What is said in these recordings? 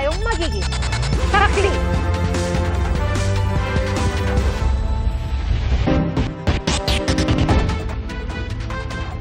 tayong magiging tarakili.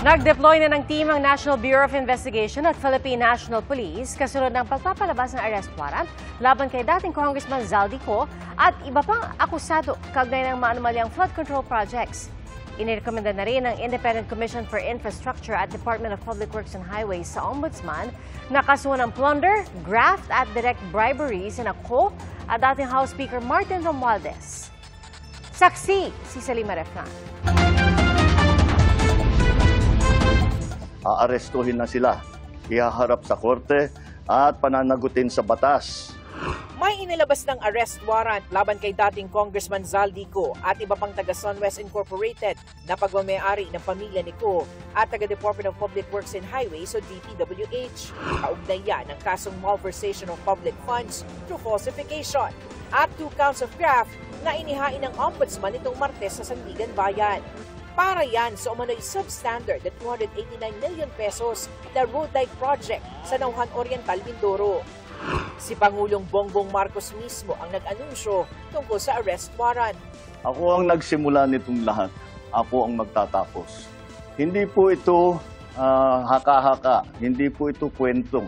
Nag-deploy na ng team ang National Bureau of Investigation at Philippine National Police kasunod ng pagpapalabas ng arrest warrant laban kay dating Congressman Zaldico at iba pang akusado kaugnay ng maanumalyang flood control projects. Inirekomenda na rin ng Independent Commission for Infrastructure at Department of Public Works and Highways sa Ombudsman na kasuhan ng plunder, graft at direct bribery sina Ko at dating House Speaker Martin Romualdez. Saksi si Salima Refran. Aarestuhin na sila, ihaharap sa korte at pananagutin sa batas. May inilabas ng arrest warrant laban kay dating Congressman Zaldico at iba pang taga Sunwest Incorporated na pagmamayari ng pamilya ni Ko at taga Department of Public Works and Highways o DPWH. Kaugnay yan ng kasong malversation of public funds through falsification at 2 counts of graft na inihain ng Ombudsman itong Martes sa Sandigan Bayan. Para yan sa umano'y substandard at 289 million pesos na road dike project sa Nauhan Oriental, Mindoro. Si Pangulong Bongbong Marcos mismo ang nag-anunsyo tungkol sa arrest warrant. Ako ang nagsimula nitong lahat. Ako ang magtatapos. Hindi po ito haka-haka. Hindi po ito kwento.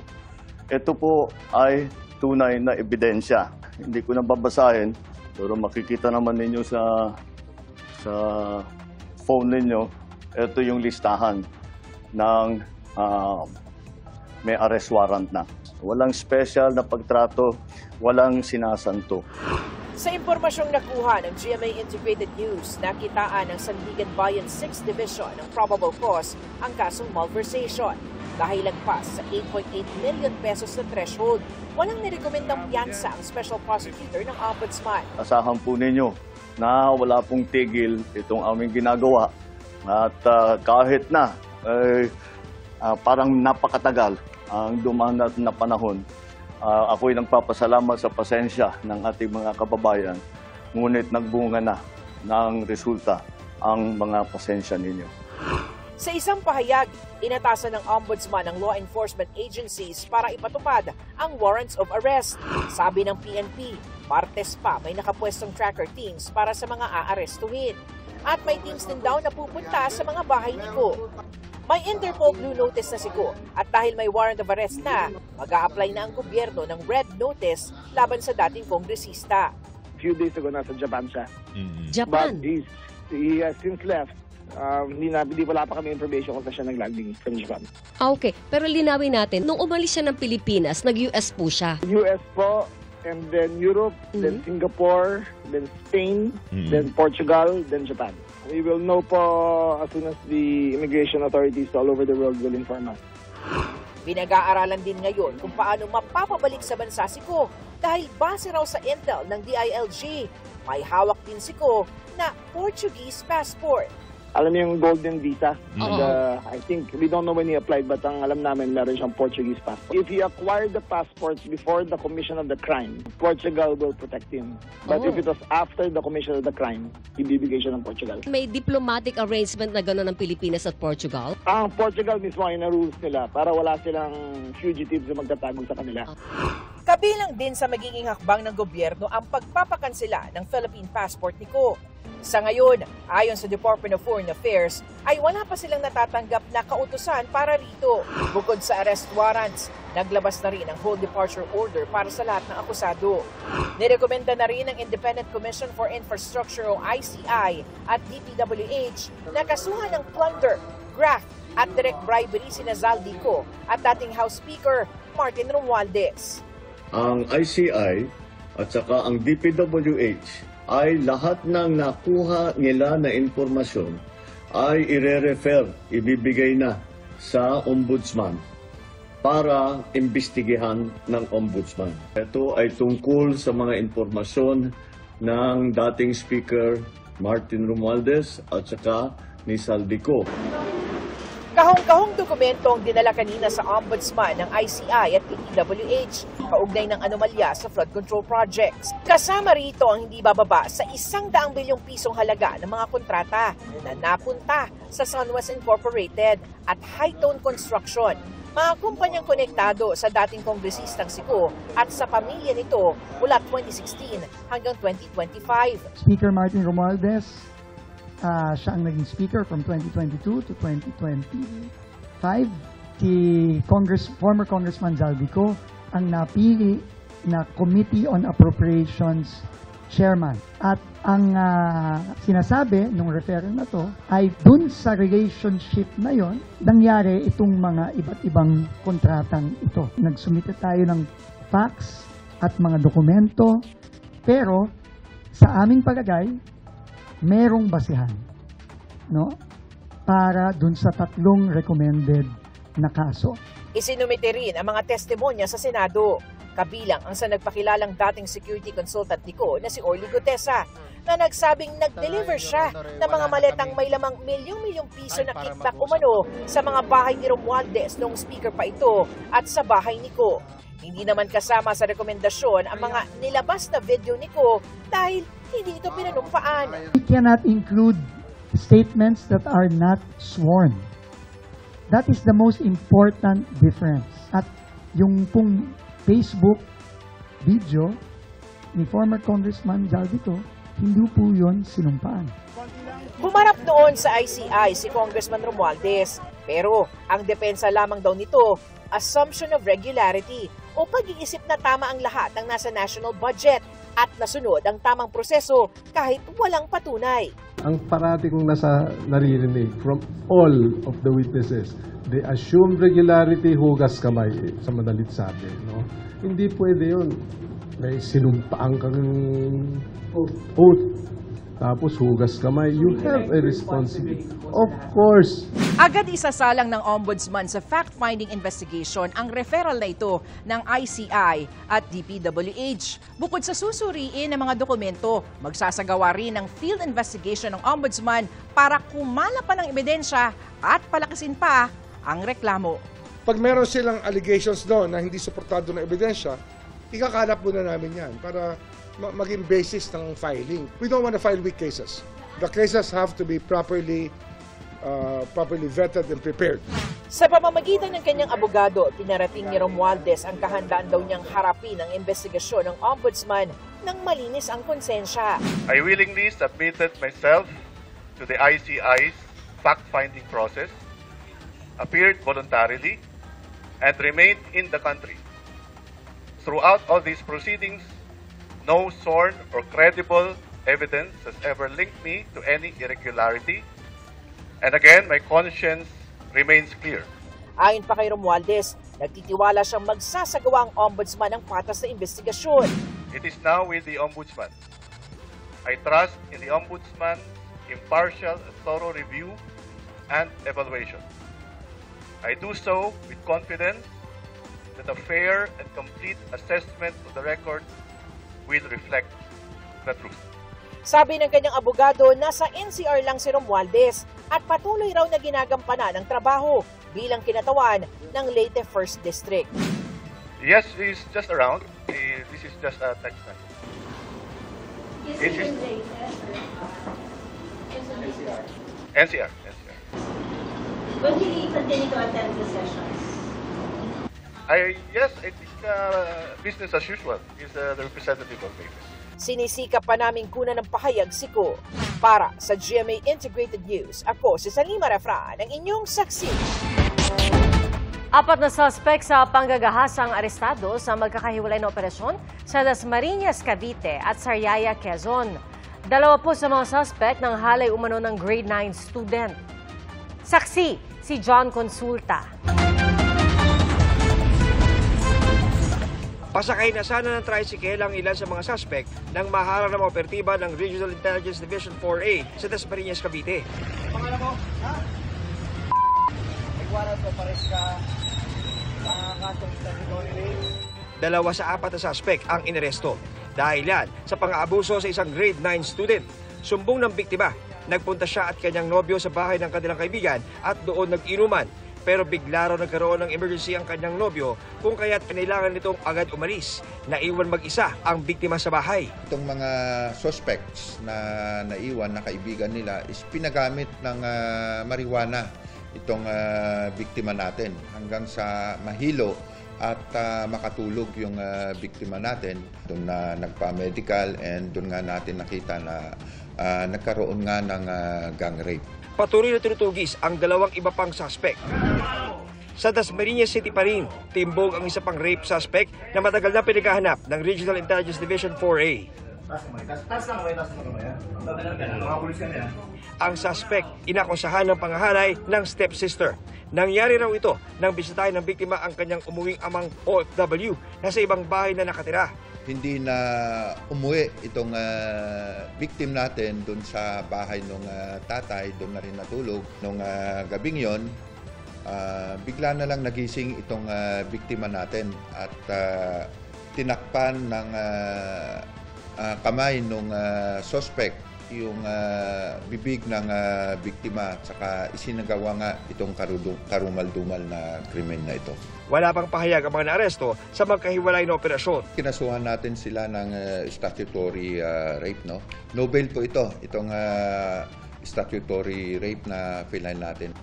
Ito po ay tunay na ebidensya. Hindi ko na babasahin, pero makikita naman ninyo sa phone ninyo, ito yung listahan ng may arrest warrant na. Walang special na pagtrato, walang sinasanto. Sa impormasyong nakuha ng GMA Integrated News, nakitaan ng Sandigan Bayan 6th Division ng probable cause ang kasong malversation. Dahil lagpas sa 8.8 million pesos na threshold, walang nirekomendang piyansa ang special prosecutor ng Ombudsman. Asahan po ninyo na wala pong tigil itong aming ginagawa at kahit na parang napakatagal ang dumaan na panahon, ako'y nagpapasalamat sa pasensya ng ating mga kababayan, ngunit nagbunga na ng resulta ang mga pasensya ninyo. Sa isang pahayag, inatasan ng Ombudsman ng law enforcement agencies para ipatupad ang warrants of arrest. Sabi ng PNP, Martes pa may nakapwestong tracker teams para sa mga aarestuhin. At may teams din daw na pupunta sa mga bahay ni Ko. May Interpol Blue Notice na si Ko at dahil may warrant of arrest na, mag-a-apply na ang gobyerno ng Red Notice laban sa dating kongresista. Few days ago, nasa Japan siya. Japan? But he has since left. Wala pa kami information kung saan siya nag-landing from Japan. Okay, pero linawin natin, nung umalis siya ng Pilipinas, nag-US po siya. US po, and then Europe, then Singapore, then Spain, then Portugal, then Japan. We will know po as soon as the immigration authorities all over the world will inform us. Pinag-aaralan din ngayon kung paano mapapabalik sa bansa si Ko dahil base raw sa intel ng DILG, may hawak din si Ko na Portuguese passport. Alam niyo yung golden visa? I think, we don't know when he applied, but ang alam namin, meron siyang Portuguese passport. If he acquired the passport before the commission of the crime, Portugal will protect him. But if it was after the commission of the crime, ibibigay siya ng Portugal. May diplomatic arrangement na gano'n ng Pilipinas at Portugal? Ang Portugal mismo ay na-rules nila para wala silang fugitives na magtatago sa kanila. Kabilang din sa magiging hakbang ng gobyerno ang pagpapakansela ng Philippine passport ni Ko. Sa ngayon, ayon sa Department of Foreign Affairs, ay wala pa silang natatanggap na kautusan para rito. Bukod sa arrest warrants, naglabas na rin ang whole departure order para sa lahat ng akusado. Nirekomenda na rin ng Independent Commission for Infrastructure o ICI at DPWH na kasuhan ng plunder, graft at direct bribery sina Zaldico at dating House Speaker Martin Romualdez. Ang ICI at saka ang DPWH ay lahat ng nakuha nila na impormasyon ay ire-refer, ibibigay na sa Ombudsman para imbestigahan ng Ombudsman. Ito ay tungkol sa mga impormasyon ng dating Speaker Martin Romualdez at saka ni Zaldico. Kahong-kahong dokumento ang dinala kanina sa Ombudsman ng ICI at DPWH kaugnay ng anomalya sa flood control projects. Kasama rito ang hindi bababa sa 100 bilyong pisong halaga ng mga kontrata na napunta sa Sunwest Incorporated at Hightone Construction mga kumpanyang konektado sa dating kongresistang si Ko at sa pamilya nito mula 2016 hanggang 2025. Speaker Martin Romualdez, siya ang naging speaker from 2022 to 2025. Si former Congressman Zaldico ang napili na Committee on Appropriations Chairman. At ang sinasabi nung referral na to ay dun sa relationship na yon nangyari itong mga iba't ibang kontratang ito. Nagsumite tayo ng facts at mga dokumento, pero sa aming palagay, merong basihan, no? Para dun sa 3 recommended na kaso. Isinumite rin ang mga testimonya sa Senado. Kabilang ang sa nagpakilalang dating security consultant ni Ko na si Orly Gutesa na nagsabing nag-deliver siya ng mga maletang may lamang milyong-milyong piso na kickback umano sa mga bahay ni Romualdez noong speaker pa ito at sa bahay ni Ko. Hindi naman kasama sa rekomendasyon ang mga nilabas na video ni Ko dahil hindi ito pinanumpaan. We cannot include statements that are not sworn. That is the most important difference. At yung pong Facebook video ni former Congressman Zaldico, hindi po yun sinumpaan. Humarap noon sa ICI si Congressman Romualdez, pero ang depensa lamang daw nito, assumption of regularity o pag-iisip na tama ang lahat ng nasa national budget at nasunod ang tamang proseso kahit walang patunay. Ang parati kong naririnig from all of the witnesses, they assume regularity, hugas kamay, sa madalit sabi. No? Hindi pwede yun. May sinumpaan kang oath, tapos hugas kamay. You have a responsibility. Of course. Agad isasalang ng Ombudsman sa fact-finding investigation ang referral na ito ng ICI at DPWH. Bukod sa susuriin ng mga dokumento, magsasagawa rin ng field investigation ng Ombudsman para kumala pa ng ebidensya at palakasin pa ang reklamo. Pag meron silang allegations doon na hindi suportado ng ebidensya, ikakalap muna namin yan para maging basis ng filing. We don't want to file weak cases. The cases have to be properly vetted and prepared. Sa pamamagitan ng kanyang abogado, pinarating ni Romualdez ang kahandaan daw niyang harapin ang investigasyon ng Ombudsman nang malinis ang konsensya. I willingly submitted myself to the ICI's fact-finding process, appeared voluntarily, and remained in the country. Throughout all these proceedings, no sworn or credible evidence has ever linked me to any irregularity. And again, my conscience remains clear. Ayon pa kay Romualdez, nagtitiwala siyang magsasagawa ang Ombudsman ng patas na investigasyon. It is now with the Ombudsman. I trust in the Ombudsman's impartial and thorough review and evaluation. I do so with confidence that a fair and complete assessment of the record will reflect the truth. Sabi ng kanyang abogado, nasa NCR lang si Romualdez at patuloy raw na ginagampanan ang trabaho bilang kinatawan ng Leyte 1st District. Yes, he's just around. This is just a text message. NCR. When will he continue to attend the sessions? Yes, I think business as usual. He's the representative of Leyte. Sinisika pa namin kunan ng pahayag si Ko. Para sa GMA Integrated News, ako si Salima Refran, ang inyong saksi. 4 na suspect sa panggagahasang arestado sa magkakahiwalay na operasyon sa Dasmariñas, Cavite at Sariaya, Quezon. 2 po sa mga suspect ng halay umano ng grade 9 student. Saksi si John Consulta. Pasakay na sana ng tricycle ang ilan sa mga suspect nang maharang ng operatiba ng Regional Intelligence Division 4A sa Dasmariñas, Cavite. Pangalan mo? Ha? Nagwaran ko pares ka sa kasong statutory rape. 2 sa 4 na suspect ang inaresto dahil yan sa pang-aabuso sa isang grade 9 student. Sumbong ng biktima, nagpunta siya at kanyang nobyo sa bahay ng kanilang kaibigan at doon nag-inuman. Pero bigla raw nagkaroon ng emergency ang kanyang nobyo kung kaya't kinailangan nitong agad umalis. Naiwan mag-isa ang biktima sa bahay. Itong mga suspects na naiwan na kaibigan nila is pinagamit ng marijuana itong biktima natin hanggang sa mahilo at makatulog yung biktima natin. Doon na nagpa-medical and doon nga natin nakita na nagkaroon nga ng gang rape. Patuloy na tinutugis ang dalawang iba pang suspect. Sa Dasmariñas City pa rin, timbog ang isa pang rape suspect na matagal na pinaghahanap ng Regional Intelligence Division 4A. Ang suspect, inakusahan ng pangahalay ng stepsister. Nangyari raw ito nang bisitahin ng biktima ang kanyang umuwing amang OFW na sa ibang bahay na nakatira. Hindi na umuwi itong victim natin doon sa bahay ng tatay, doon na rin natulog. Nung gabing yon, bigla na lang nagising itong biktima natin at tinakpan ng kamay ng suspect yung bibig ng biktima at saka isinagawa nga itong karumal-dumal na krimen na ito. Wala pang pahayag ang mga naaresto sa magkahiwalay na operasyon. Kinasuhan natin sila ng statutory rape, no? No bail po itong statutory rape na filan natin.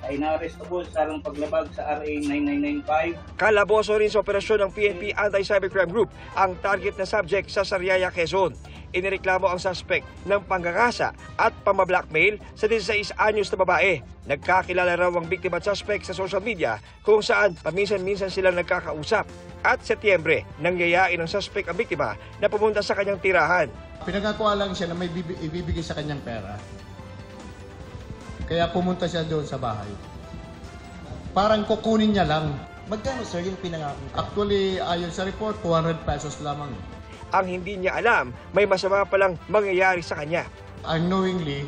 Ay naaresto po sa sarang paglabag sa RA 9995. Kalaboso rin sa operasyon ng PNP Anti-Cybercrime Group ang target na subject sa Sariaya, Quezon. Inireklamo ang suspect ng panggagasa at pamablackmail sa 16 anyos na babae. Nagkakilala raw ang biktima at suspect sa social media kung saan paminsan-minsan silang nagkakausap. At Setyembre, nangyayain ng suspect ang biktima na pumunta sa kanyang tirahan. Pinagakuha lang siya na may ibibigay sa kanyang pera. Kaya pumunta siya doon sa bahay. Parang kukunin niya lang. Magkano sir yung pinangako? Actually, ayon sa report, 200 pesos lamang. Ang hindi niya alam, may masama palang mangyayari sa kanya. Unknowingly,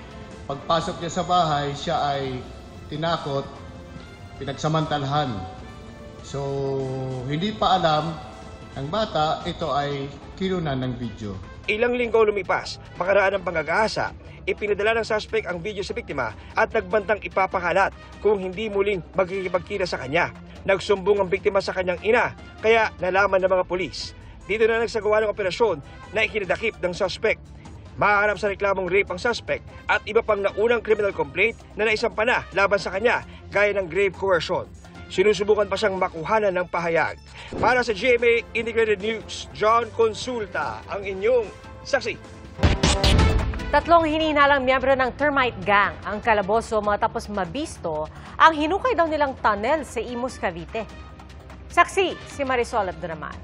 pagpasok niya sa bahay, siya ay tinakot, pinagsamantalahan. So, hindi pa alam ng bata, ito ay kinunan ng video. Ilang linggo lumipas, makaraan ng panggagahasa, ipinadala ng suspect ang video sa biktima at nagbantang ipapakalat kung hindi muling magkikipagkita sa kanya. Nagsumbong ang biktima sa kanyang ina, kaya nalaman ng mga pulis. Dito na nagsagawa ng operasyon na ikinadakip ng suspect. Maharap sa reklamong rape ang suspect at iba pang naunang criminal complaint na naisampa na laban sa kanya gaya ng grave coercion. Sinusubukan pa siyang makuhanan ng pahayag. Para sa GMA Integrated News, John Consulta, ang inyong saksi. 3 hinihinalang miyembro ng termite gang ang kalaboso matapos mabisto ang hinukay daw nilang tunnel sa Imus, Cavite. Saksi si Marisol Abduraman.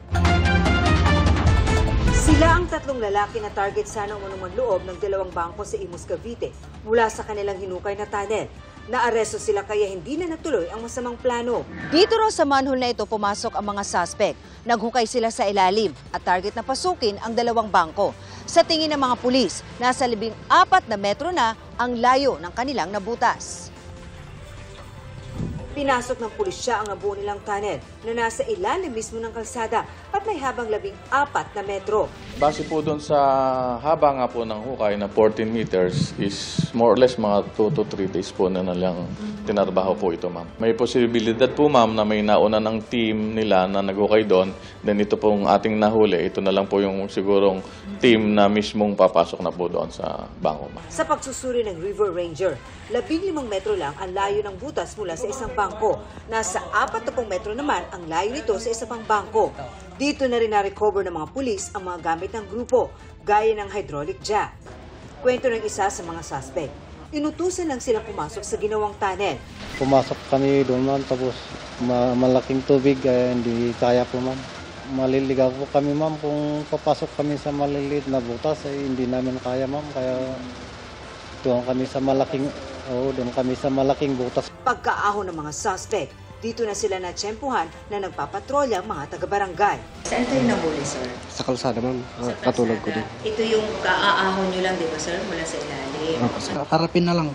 Sila ang 3 lalaki na target sana umunong loob ng 2 bangko sa Imus, Cavite mula sa kanilang hinukay na tunnel. Naaresto sila kaya hindi na natuloy ang masamang plano. Dito raw sa manhole na ito pumasok ang mga suspect. Naghukay sila sa ilalim at target na pasukin ang 2 bangko. Sa tingin ng mga pulis, nasa 14 na metro na ang layo ng kanilang nabutas. Pinasok ng pulisya ang nabuo nilang tunnel na nasa ilalim mismo ng kalsada at may habang 14 na metro. Base po doon sa haba nga po ng hukay na 14 meters is more or less mga 2 to 3 days po na lang tinarbaho po ito, ma'am. May posibilidad po, ma'am, na may nauna ng team nila na naghukay doon. Then ito pong ating nahuli, ito na lang po yung sigurong team na mismong papasok na po doon sa bangko, ma'am. Sa pagsusuri ng River Ranger, 15 metro lang ang layo ng butas mula sa isang bangko. Nasa 40 metro naman ang layo nito sa isa pang bangko. Dito na rin na-recover ng mga pulis ang mga gamit ng grupo, gaya ng hydraulic jack. Kwento ng isa sa mga suspect. Inutusan lang silang pumasok sa ginawang tunnel. Pumasok kami doon, ma'am, tapos malaking tubig, hindi kaya po, ma'am. Maliligaw po kami, ma'am, kung papasok kami sa maliliit na butas, hindi namin kaya, ma'am. Kaya doon kami sa malaking butas. Pagkaahon ng mga suspect, dito na sila natsyempuhan na nagpapatrolya ang mga taga-barangay. Saan kayo nahuli, sir? Sa kalsada, ma'am. Katulog ko din. Ito yung kaaahon nyo lang, di ba, sir? Mula sa ilalim. Harapin na lang.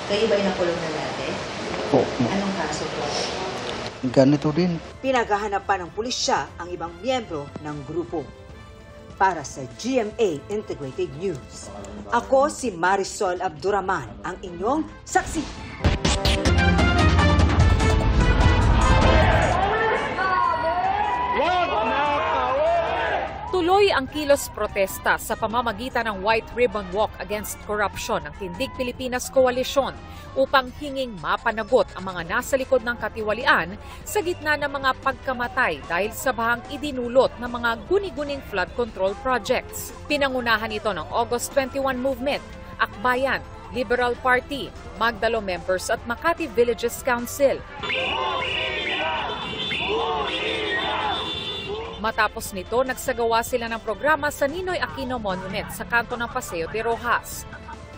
Kayo ba yung nakulong na dati? Po. Anong kaso po? Ganito din. Pinaghahanap pa ng pulisya ang ibang miyembro ng grupo. Para sa GMA Integrated News, ako si Marisol Abduraman, ang inyong saksi. Tuloy Tuloy ang kilos protesta sa pamamagitan ng White Ribbon Walk Against Corruption ng Tindig Pilipinas Coalition upang hinging mapanagot ang mga nasa likod ng katiwalian sa gitna ng mga pagkamatay dahil sa bahang idinulot ng mga guni-guning flood control projects. Pinangunahan ito ng August 21 Movement, Akbayan, Liberal Party, Magdalo Members at Makati Villages Council. Matapos nito, nagsagawa sila ng programa sa Ninoy Aquino Monument sa kanto ng Paseo de Rojas.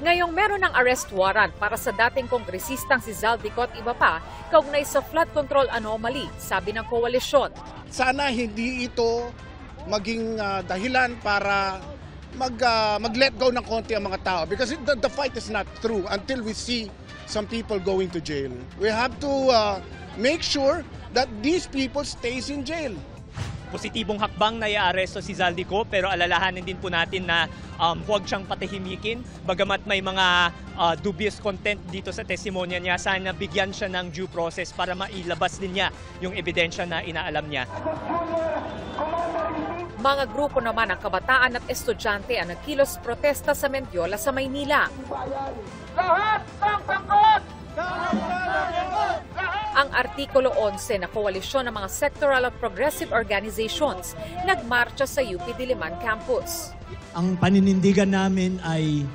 Ngayong meron ng arrest warrant para sa dating kongresistang si Zaldico at iba pa kaugnay sa flood control anomaly, sabi ng koalisyon. Sana hindi ito maging dahilan para mag-let go ng konti ang mga tao because the fight is not through until we see some people going to jail. We have to make sure that these people stays in jail. Positibong hakbang na i-aresto si Zaldico pero alalahanin din po natin na huwag siyang patahimikin. Bagamat may mga dubious content dito sa testimonya niya, sana bigyan siya ng due process para mailabas din niya yung ebidensya na inaalam niya. Mga grupo naman ng kabataan at estudyante ang nagkilos protesta sa Mendiola sa Maynila. Lahat ng pangkot! Ang Artikulo 11 na koalisyon ng mga sectoral at progressive organizations nagmarcha sa UP Diliman Campus. Ang paninindigan namin ay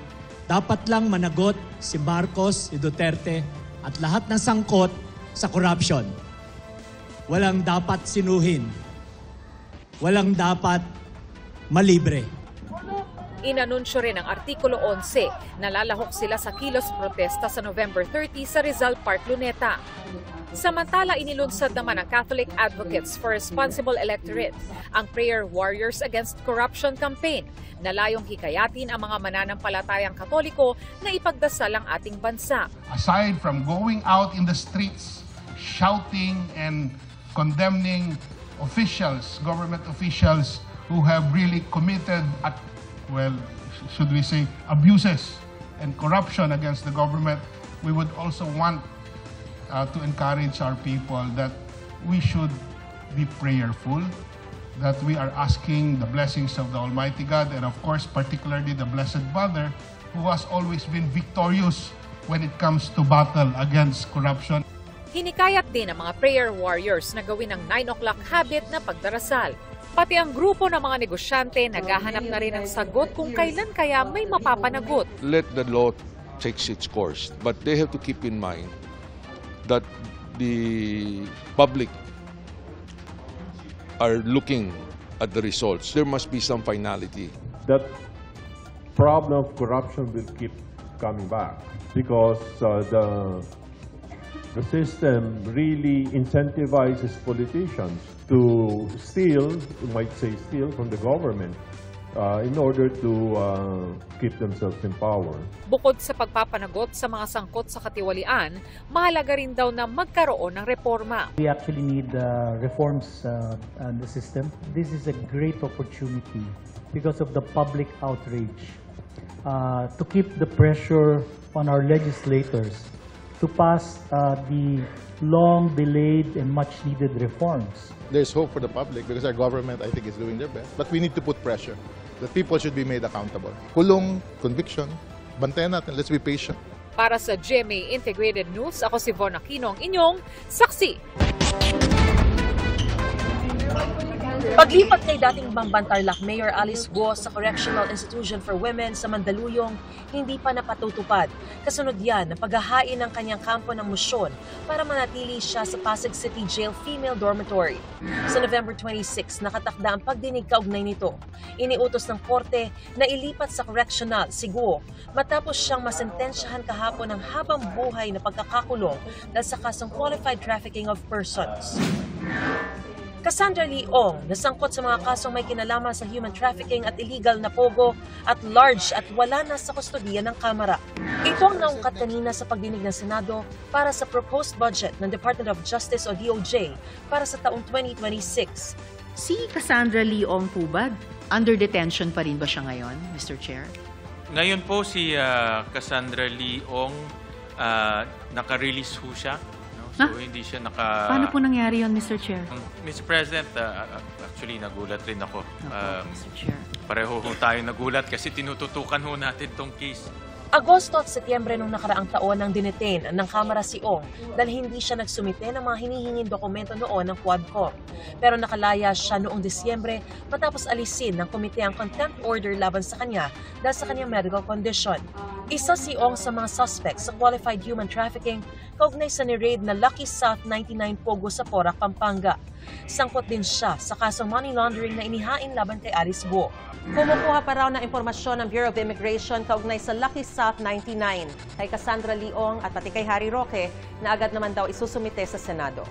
dapat lang managot si Marcos, si Duterte at lahat ng sangkot sa corruption. Walang dapat sinuhin. Walang dapat malibre. Inanunsyo rin ang Artikulo 11 na lalahok sila sa kilos protesta sa November 30 sa Rizal Park, Luneta. Samantala, inilunsad naman ng Catholic Advocates for Responsible Electorate ang Prayer Warriors Against Corruption campaign na layong hikayatin ang mga mananampalatayang Katoliko na ipagdasal ang ating bansa. Aside from going out in the streets, shouting and condemning officials, government officials who have really committed, should we say, abuses and corruption against the government, we would also want to encourage our people that we should be prayerful, that we are asking the blessings of the Almighty God and of course particularly the Blessed Mother who has always been victorious when it comes to battle against corruption. Hinikayat din ang mga prayer warriors na gawin ang 9 o'clock habit na pagdarasal. Pati ang grupo ng mga negosyante naghahanap na rin ng sagot kung kailan kaya may mapapanagot. Let the law take its course, but they have to keep in mind that the public are looking at the results. There must be some finality. That problem of corruption will keep coming back because the system really incentivizes politicians to steal, you might say steal from the government in order to keep themselves in power. Bukod sa pagpapanagot sa mga sangkot sa katiwalian, mahalaga rin daw na magkaroon ng reforma. We actually need reforms in the system. This is a great opportunity because of the public outrage to keep the pressure on our legislators to pass the long-delayed and much-needed reforms. There's hope for the public because our government, I think, is doing their best. But we need to put pressure that people should be made accountable. Kulong, conviction, bantayan natin. Let's be patient. Para sa GMA Integrated News, ako si Von Aquino, ang inyong saksi. Paglipat kay dating Bambantarlac Mayor Alice Guo sa Correctional Institution for Women sa Mandaluyong, hindi pa napatutupad. Kasunod yan ng paghahain ng kanyang kampo ng musyon para manatili siya sa Pasig City Jail Female Dormitory. Sa November 26, nakatakda ang pagdinig kaugnay nito. Iniutos ng korte na ilipat sa correctional si Guo matapos siyang masentensyahan kahapon ng habang buhay na pagkakakulong dahil sa kasong qualified trafficking of persons. Cassandra Leong, nasangkot sa mga kasong may kinalaman sa human trafficking at illegal na pogo at large at wala na sa kustodiya ng Kamara. Ito ang naungkat kanina sa pagdinig ng Senado para sa proposed budget ng Department of Justice o DOJ para sa taong 2026. Si Cassandra Leong po ba, under detention pa rin ba siya ngayon, Mr. Chair? Ngayon po si Cassandra Leong, naka-release ho siya. So hindi siya Paano po nangyari yon, Mr. Chair? Mr. President, actually nagulat rin ako. Mr. Chair. Pareho tayo nagulat kasi tinututukan ho natin tong case. Agosto at Setyembre nung nakaraang taon nang dinetain ng Kamara si Ong dahil hindi siya nagsumite ng mga hinihinging dokumento noon ng Quadcom. Pero nakalaya siya noong Disyembre matapos alisin ng komite ang contempt order laban sa kanya dahil sa kanyang medical condition. Isa si Ong sa mga suspects sa qualified human trafficking kaugnay sa ni-raid na Lucky South 99 Pogo sa Porac, Pampanga. Sangkot din siya sa kasong money laundering na inihain laban kay Alice Guo. Kumukuha pa raw ng impormasyon ng Bureau of Immigration kaugnay sa Lucky South 99 kay Cassandra Leong at pati kay Harry Roque na agad naman daw isusumite sa Senado.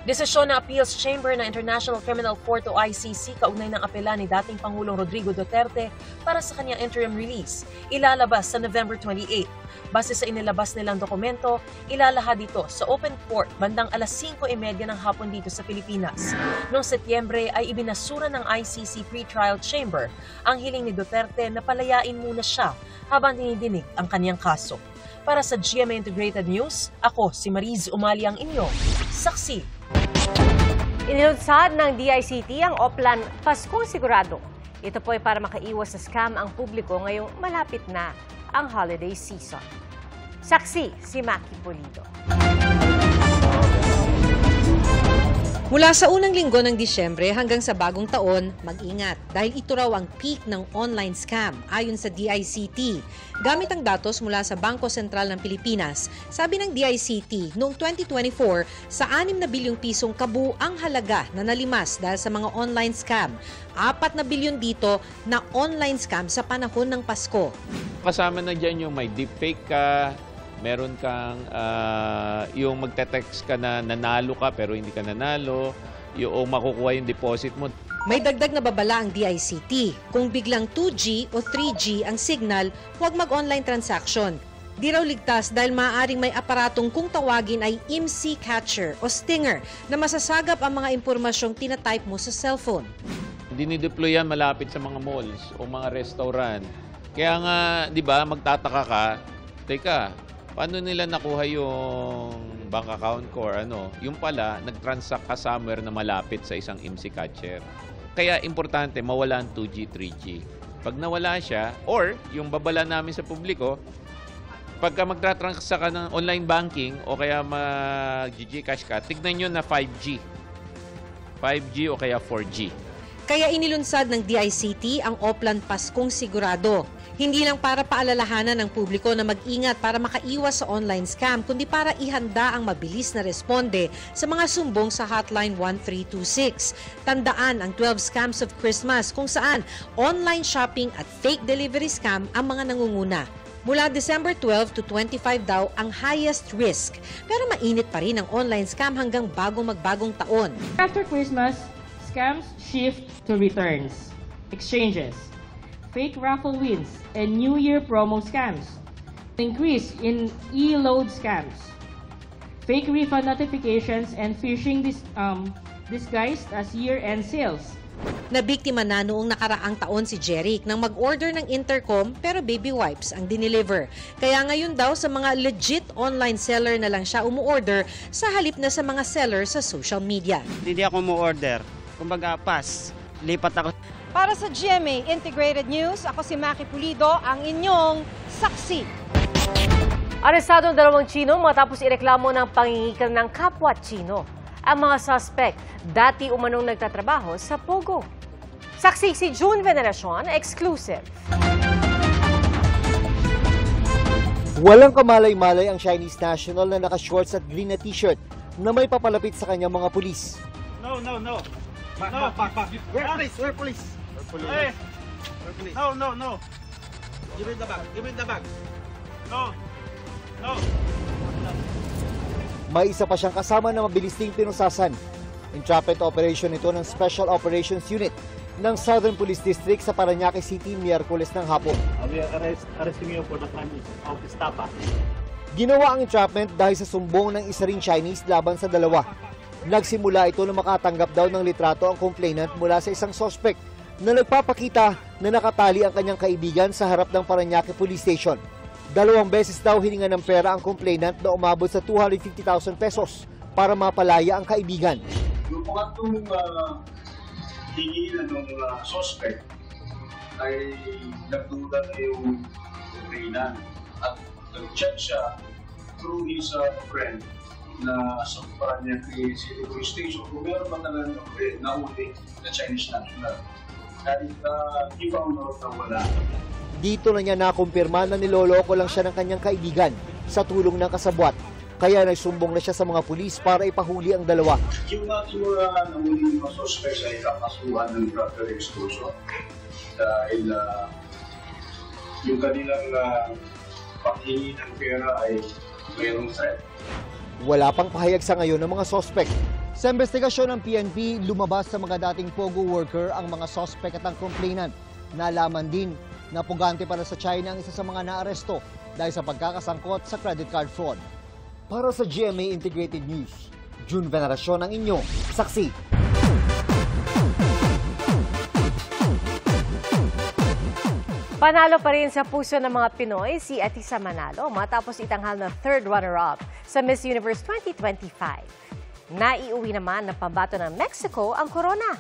Desisyon ng Appeals Chamber ng International Criminal Court o ICC kaugnay ng apela ni dating Pangulong Rodrigo Duterte para sa kanyang interim release, ilalabas sa November 28. Base sa inilabas nilang dokumento, ilalahad dito sa open court bandang alas 5:30 ng hapon dito sa Pilipinas. Noong Setyembre ay ibinasura ng ICC Pre-Trial Chamber ang hiling ni Duterte na palayain muna siya habang dinidinig ang kanyang kaso. Para sa GMA Integrated News, ako si Mariz Umali ang inyong saksi. Inilunsad ng DICT ang Oplan Paskong Sigurado. Ito po ay para makaiwas sa scam ang publiko ngayong malapit na ang holiday season. Saksi si Maki Pulido. Mula sa unang linggo ng Disyembre hanggang sa bagong taon, mag-ingat dahil ito raw ang peak ng online scam ayon sa DICT. Gamit ang datos mula sa Bangko Sentral ng Pilipinas, sabi ng DICT noong 2024 sa 6 na bilyong pisong kabuang halaga na nalimas dahil sa mga online scam. 4 na bilyon dito na online scam sa panahon ng Pasko. Kasama na dyan yung may deepfake ka, meron kang yung magte-text ka na nanalo ka pero hindi ka nanalo, yung makukuha yung deposit mo. May dagdag na babala ang DICT. Kung biglang 2G o 3G ang signal, huwag mag-online transaction. Di raw ligtas dahil maaaring may aparatong kung tawagin ay IMSI catcher o stinger na masasagap ang mga impormasyong tinatype mo sa cellphone. Dinideploy yan malapit sa mga malls o mga restaurant. Kaya nga, di ba, magtataka ka, teka, paano nila nakuha yung bank account ko or ano? Yung pala, nag-transact ka somewhere na malapit sa isang IMSI catcher. Kaya importante, mawala ang 2G, 3G. Pag nawala siya, or yung babala namin sa publiko, pagka magtra-transact ka ng online banking o kaya mag-GCash ka, tignan nyo na 5G. 5G o kaya 4G. Kaya inilunsad ng DICT ang Oplan Paskong Sigurado. Hindi lang para paalalahanan ng publiko na mag-ingat para makaiwas sa online scam, kundi para ihanda ang mabilis na responde sa mga sumbong sa hotline 1326. Tandaan ang 12 scams of Christmas kung saan online shopping at fake delivery scam ang mga nangunguna. Mula December 12 to 25 daw ang highest risk. Pero mainit pa rin ang online scam hanggang bago magbagong taon. After Christmas, scams shift to returns, exchanges, fake raffle wins, and New Year promo scams. Increase in e-load scams, fake refund notifications, and phishing disguised as year-end sales. Nabiktima na noong nakaraang taon si Jeric nang mag-order ng intercom pero baby wipes ang dineliver. Kaya ngayon daw sa mga legit online seller na lang siya umuorder sa halip na sa mga seller sa social media. Hindi ako umuorder. Kumbaga, pass. Lipat ako. Para sa GMA Integrated News, ako si Maki Pulido, ang inyong saksi. Arestado ang 2 Tsino matapos ireklamo ng pangingikil ng kapwa Tsino. Ang mga suspect, dati umanong nagtatrabaho sa Pogo. Saksi si June Veneracion, exclusive. Walang kamalay-malay ang Chinese national na naka-shorts at green na t-shirt na may papalapit sa kanyang mga pulis. No. Back. Where police? Hey. No. Give me the bag. No. May isa pa siyang kasama na mabilis ding pinusasan. Entrapment operation ito ng Special Operations Unit ng Southern Police District sa Parañaque City Miyerkules ng hapon. We are arresting you for the crime of estafa. Ginawa ang entrapment dahil sa sumbong ng isa ring Chinese laban sa dalawa. Nagsimula ito na makatanggap daw ng litrato ang complainant mula sa isang suspect na nagpapakita na nakatali ang kanyang kaibigan sa harap ng Parañaque Police Station. 2 beses daw hininga ng pera ang complainant na umabot sa 250,000 pesos para mapalaya ang kaibigan. Yung pangatlong hingi na ng suspect ay nagduda na yung complainant at nag-check siya through his friend na sa Paranaque City Police Station kung meron ba talaga na uli na Chinese national. Kahit di pa unod na wala. Dito na niya nakumpirma na niloloko lang siya ng kanyang kaibigan sa tulong ng kasabwat. Kaya nagsumbong na siya sa mga pulis para ipahuli ang dalawa. Yung ating mga nahuling mga suspects ay kakasuhan ng drug extortion dahil yung kanilang paghingi ng pera ay mayroong threat. Wala pang pahayag sa ngayon ng mga suspect. Sa investigasyon ng PNP, lumabas sa mga dating POGO worker ang mga suspect at ang complainant. Nalaman din na pugante para sa China ang isa sa mga naaresto dahil sa pagkakasangkot sa credit card fraud. Para sa GMA Integrated News, June Veneracion ang inyong saksi. Panalo pa rin sa puso ng mga Pinoy si Atisa Manalo matapos itanghal na 3rd runner-up sa Miss Universe 2025. Naiuwi naman ng pambato ng Mexico ang corona.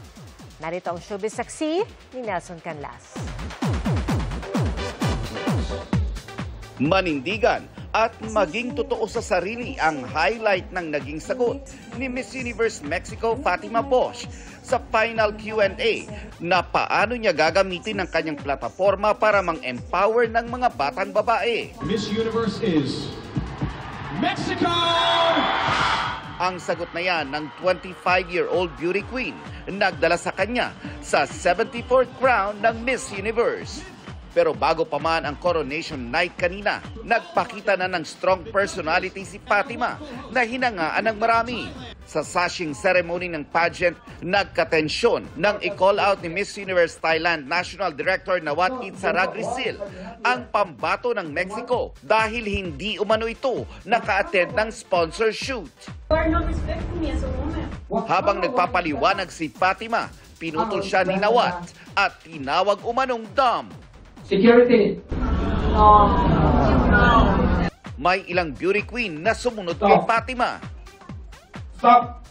Narito ang showbiz saksi ni Nelson Canlas. Manindigan at maging totoo sa sarili ang highlight ng naging sagot ni Miss Universe Mexico Fatima Bosch sa final Q&A na paano niya gagamitin ang kanyang plataforma para mang-empower ng mga batang babae. Miss Universe is Mexico! Ang sagot na yan ng 25-year-old beauty queen nagdala sa kanya sa 74th crown ng Miss Universe. Pero bago pa man ang coronation night kanina, nagpakita na ng strong personality si Fatima na hinangaan ng marami. Sa sashing ceremony ng pageant, nagkatensyon nang i-call out ni Miss Universe Thailand National Director Nawat Itzaragrisil ang pambato ng Mexico dahil hindi umano ito naka-attend ng sponsor shoot. Habang nagpapaliwanag si Fatima, pinutol siya ni Nawat at tinawag umanong dumb. Security. May ilang beauty queen na sumunod kay Fatima. Stop.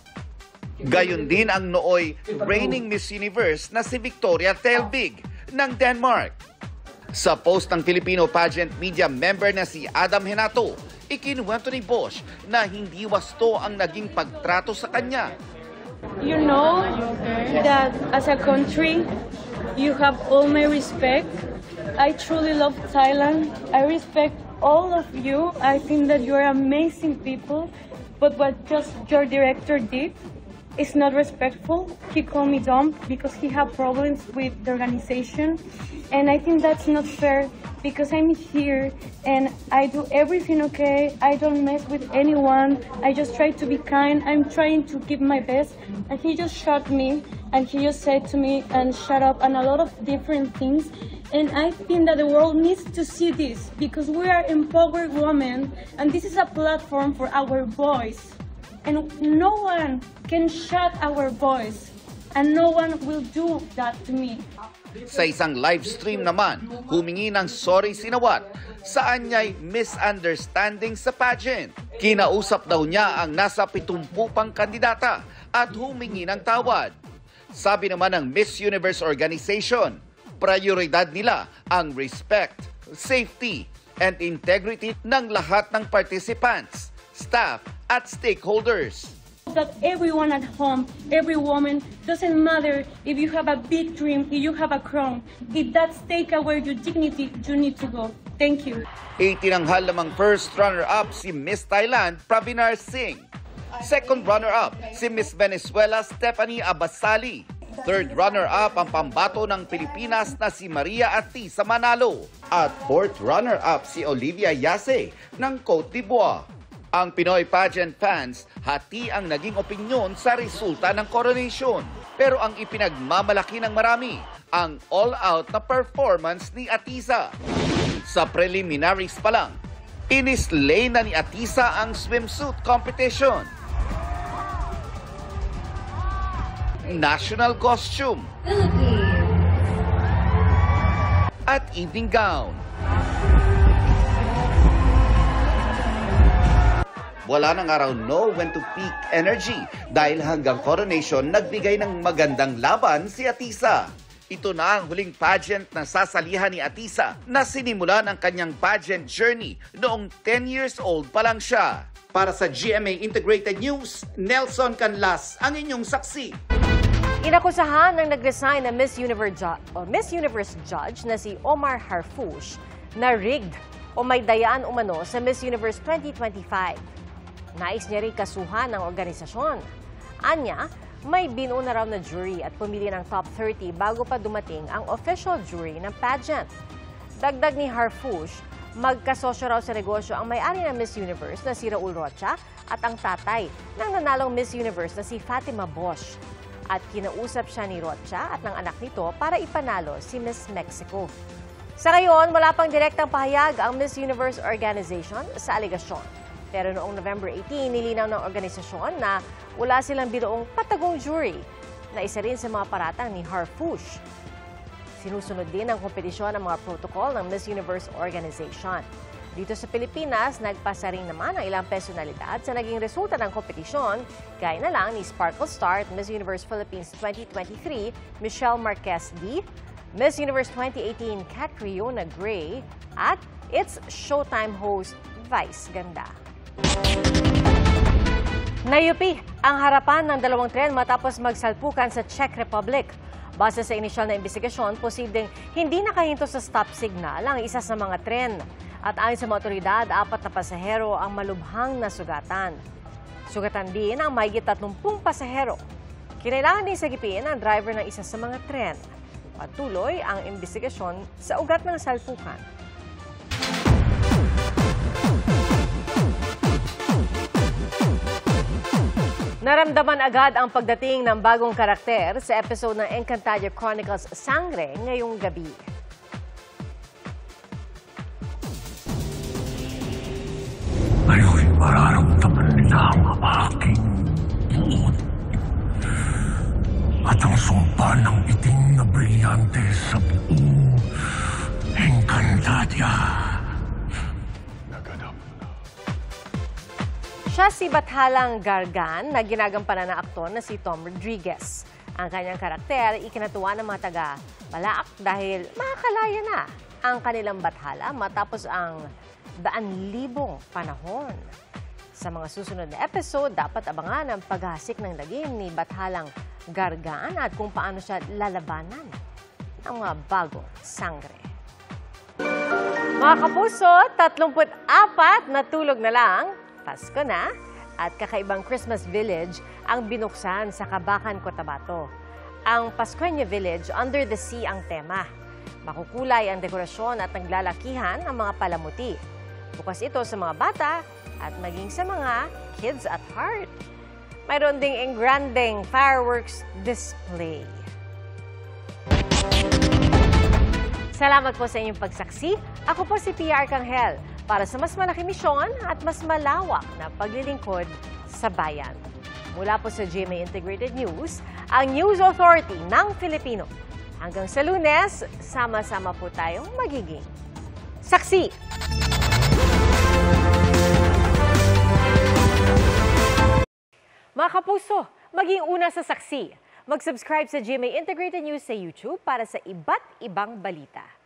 Gayon din ang nooy reigning Miss Universe na si Victoria Telbig ng Denmark. Sa post ng Filipino pageant media member na si Adam Henato, ikinuwento ni Bosch na hindi wasto ang naging pagtrato sa kanya. You know that as a country, you have all my respect. I truly love Thailand. I respect all of you. I think that you're amazing people. But what just your director did is not respectful. He called me dumb because he had problems with the organization. And I think that's not fair because I'm here and I do everything okay. I don't mess with anyone. I just try to be kind. I'm trying to give my best. And he just shot me and he just said to me and shut up and a lot of different things. And I think that the world needs to see this because we are empowered women and this is a platform for our voice. And no one can shut our voice and no one will do that to me. Sa isang live stream naman, humingi ng sorry si Nawat saan niya'y misunderstanding sa pageant. Kinausap daw niya ang nasa 70 pang kandidata at humingi ng tawad. Sabi naman ng Miss Universe Organization, prioridad nila ang respect, safety, and integrity ng lahat ng participants, staff, at stakeholders. That everyone at home, every woman, doesn't matter if you have a big dream, if you have a crown, if that's take away your dignity, you need to go. Thank you. Itinanghal namang first runner-up si Miss Thailand, Pravinar Singh. Second runner-up si Miss Venezuela, Stephanie Abasali. Third runner-up ang pambato ng Pilipinas na si Maria Atisa Manalo. At fourth runner-up si Olivia Yase ng Cote d'Ivoire. Ang Pinoy pageant fans, hati ang naging opinyon sa resulta ng coronation. Pero ang ipinagmamalaki ng marami, ang all-out na performance ni Atisa. Sa preliminaries pa lang, inislay na ni Atisa ang swimsuit competition, national costume, at evening gown. Wala na nga raw know when to peak energy dahil hanggang coronation nagbigay ng magandang laban si Atisa. Ito na ang huling pageant na sasalihan ni Atisa na sinimulan ang kanyang pageant journey noong 10 years old pa lang siya. Para sa GMA Integrated News, Nelson Canlas ang inyong saksi. Inakusahan ng nag-resign na Miss Universe judge na si Omar Harfouche na rigged o may dayaan umano sa Miss Universe 2025. Nais niya rin kasuhan ng organisasyon. Anya, may binuo na raw na jury at pumili ng top 30 bago pa dumating ang official jury ng pageant. Dagdag ni Harfouche, magkasosyo raw sa negosyo ang may-ari ng Miss Universe na si Raul Rocha at ang tatay ng nanalong Miss Universe na si Fatima Bosch. At kinausap siya ni Rocha at ng anak nito para ipanalo si Miss Mexico. Sa ngayon, wala pang direktang pahayag ang Miss Universe Organization sa alegasyon. Pero noong November 18, nilinaw ng organisasyon na wala silang binuong patagong jury na isa rin sa mga paratang ni Harfouche. Sinusunod din ang kompetisyon ng mga protocol ng Miss Universe Organization. Dito sa Pilipinas, nagpasa rin naman ang ilang personalidad sa naging resulta ng kompetisyon, gaya na lang ni Sparkle Star at Miss Universe Philippines 2023, Michelle Marquez D., Miss Universe 2018, Catriona Gray, at It's Showtime host, Vice Ganda. Nayupi ang harapan ng dalawang tren matapos magsalpukan sa Czech Republic. Base sa inisyal na investigasyon, posibleng hindi nakahinto sa stop signal ang isa sa mga tren. At ayon sa mga otoridad, 4 na pasahero ang malubhang nasugatan. Sugatan din ang mahigit 30 pasahero. Kinailangan din sagipin ang driver ng isa sa mga tren. Patuloy ang investigasyon sa ugat ng salpukan. Naramdaman agad ang pagdating ng bagong karakter sa episode ng Encantadia Chronicles Sangre ngayong gabi. Ngayon mararamdaman nila ang aking buod at ang sumpa ng itim na brilyante sa buong Encantadia. Siya si Bathalang Gargan na ginagampanan ng aktor na si Tom Rodriguez. Ang kanyang karakter ikinatuwa ng mga taga-Balac dahil makakalaya na ang kanilang bathala matapos ang 100,000 panahon. Sa mga susunod na episode, dapat abangan ang paghasik ng lagim ni Bathalang Gargan at kung paano siya lalabanan ng mga bagong sangre. Mga kapuso, 34 na tulog na lang. Pasko na at kakaibang Christmas village ang binuksan sa Cabacan, Cotabato. Ang Pascueña Village Under the Sea ang tema. Makukulay ang dekorasyon at naglalakihan ang mga palamuti. Bukas ito sa mga bata at maging sa mga kids at heart. Mayroon ding engranding fireworks display. Salamat po sa inyong pagsaksi. Ako po si Pia Arcangel para sa mas malaki misyon at mas malawak na paglilingkod sa bayan. Mula po sa GMA Integrated News, ang News Authority ng Filipino. Hanggang sa Lunes, sama-sama po tayong magiging saksi. Mga kapuso, maging una sa saksi. Mag-subscribe sa GMA Integrated News sa YouTube para sa iba't ibang balita.